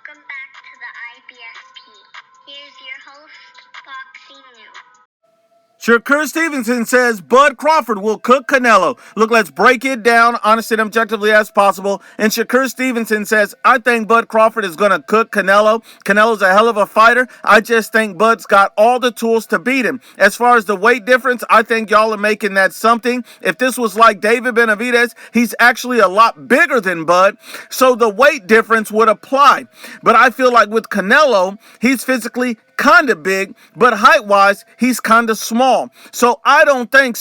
Welcome back to the IBSP. Here's your host, Boxing News. Shakur Stevenson says Bud Crawford will cook Canelo. Look, let's break it down honestly and objectively as possible. And Shakur Stevenson says, I think Bud Crawford is going to cook Canelo. Canelo's a hell of a fighter. I just think Bud's got all the tools to beat him. As far as the weight difference, I think y'all are making that something. If this was like David Benavidez, he's actually a lot bigger than Bud. So the weight difference would apply. But I feel like with Canelo, he's physically kind of big, but height-wise, he's kind of small. So I don't think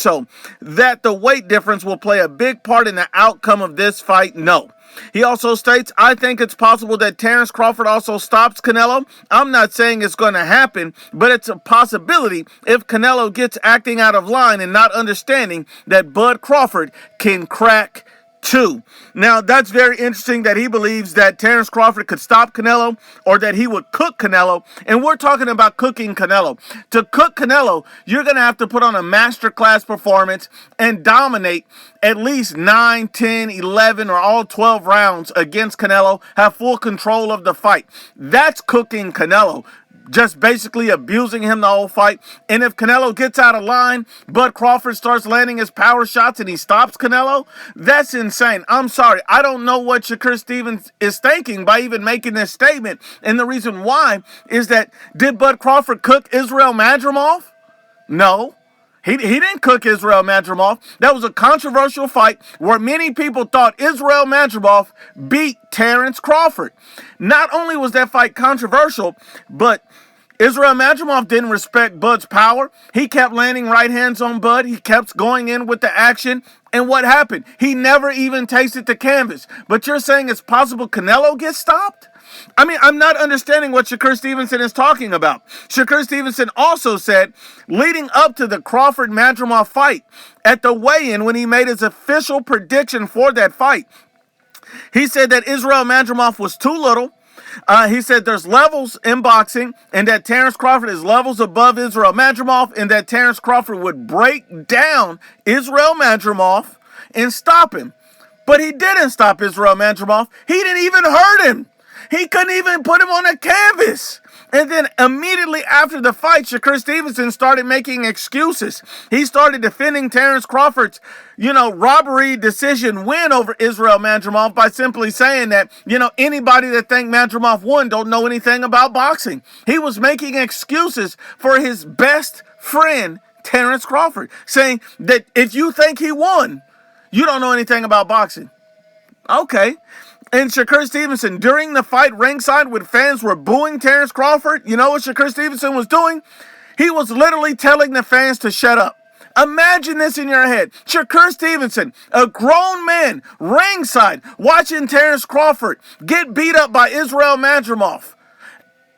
that the weight difference will play a big part in the outcome of this fight. No. He also states, I think it's possible that Terence Crawford also stops Canelo. I'm not saying it's going to happen, but it's a possibility if Canelo gets acting out of line and not understanding that Bud Crawford can crack too. Now, that's very interesting that he believes that Terence Crawford could stop Canelo or that he would cook Canelo. And we're talking about cooking Canelo. To cook Canelo, you're going to have to put on a masterclass performance and dominate at least 9, 10, 11, or all 12 rounds against Canelo. Have full control of the fight. That's cooking Canelo. Just basically abusing him the whole fight. And if Canelo gets out of line, Bud Crawford starts landing his power shots and he stops Canelo, that's insane. I'm sorry. I don't know what Shakur Stevens is thinking by even making this statement. And the reason why is that, did Bud Crawford cook Israel Madrimov? No. He didn't cook Israel Madrimov. That was a controversial fight where many people thought Israel Madrimov beat Terence Crawford. Not only was that fight controversial, but Israel Madrimov didn't respect Bud's power. He kept landing right hands on Bud. He kept going in with the action. And what happened? He never even tasted the canvas. But you're saying it's possible Canelo gets stopped? I mean, I'm not understanding what Shakur Stevenson is talking about. Shakur Stevenson also said, leading up to the Crawford-Madrimov fight, at the weigh-in when he made his official prediction for that fight, he said that Israel Madrimov was too little. He said there's levels in boxing and that Terence Crawford is levels above Israel Madrimov and that Terence Crawford would break down Israel Madrimov and stop him. But he didn't stop Israel Madrimov. He didn't even hurt him. He couldn't even put him on a canvas. And then immediately after the fight, Shakur Stevenson started making excuses. He started defending Terence Crawford's, robbery decision win over Israel Madrimov by simply saying that, anybody that think Madrimov won don't know anything about boxing. He was making excuses for his best friend, Terence Crawford, saying that if you think he won, you don't know anything about boxing. Okay. And Shakur Stevenson, during the fight ringside when fans were booing Terence Crawford, you know what Shakur Stevenson was doing? He was literally telling the fans to shut up. Imagine this in your head. Shakur Stevenson, a grown man, ringside, watching Terence Crawford get beat up by Israel Madrimov.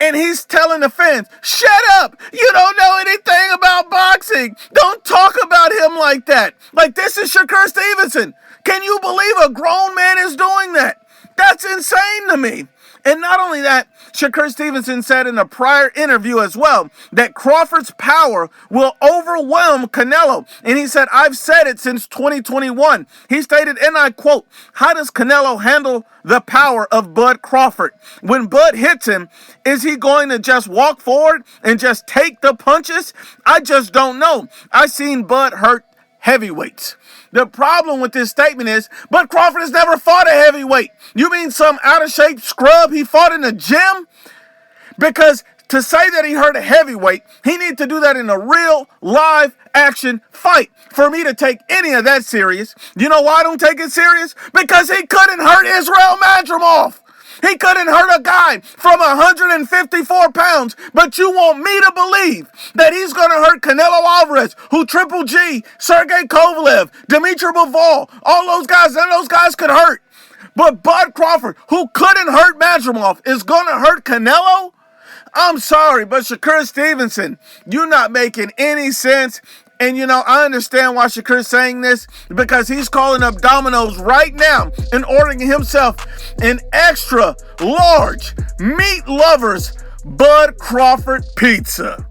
And he's telling the fans, shut up! You don't know anything about boxing! Don't talk about him like that! Like, this is Shakur Stevenson! Can you believe a grown man is doing that? That's insane to me. And not only that, Shakur Stevenson said in a prior interview as well that Crawford's power will overwhelm Canelo. And he said, I've said it since 2021. He stated, and I quote, how does Canelo handle the power of Bud Crawford? When Bud hits him, is he going to just walk forward and just take the punches? I just don't know. I've seen Bud hurt heavyweights. The problem with this statement is, Bud Crawford has never fought a heavyweight. You mean some out-of-shape scrub he fought in the gym? Because to say that he hurt a heavyweight, he needs to do that in a real, live, action fight for me to take any of that serious. You know why I don't take it serious? Because he couldn't hurt Israel Madrimov. He couldn't hurt a guy from 154 pounds, but you want me to believe that he's going to hurt Canelo Alvarez, who Triple G, Sergey Kovalev, Dmitry Bivol, all those guys, none of those guys could hurt. But Bud Crawford, who couldn't hurt Madrimov, is going to hurt Canelo? I'm sorry, but Shakur Stevenson, you're not making any sense. And, I understand why Shakur's saying this, because he's calling up Domino's right now and ordering himself an extra large meat lovers Bud Crawford pizza.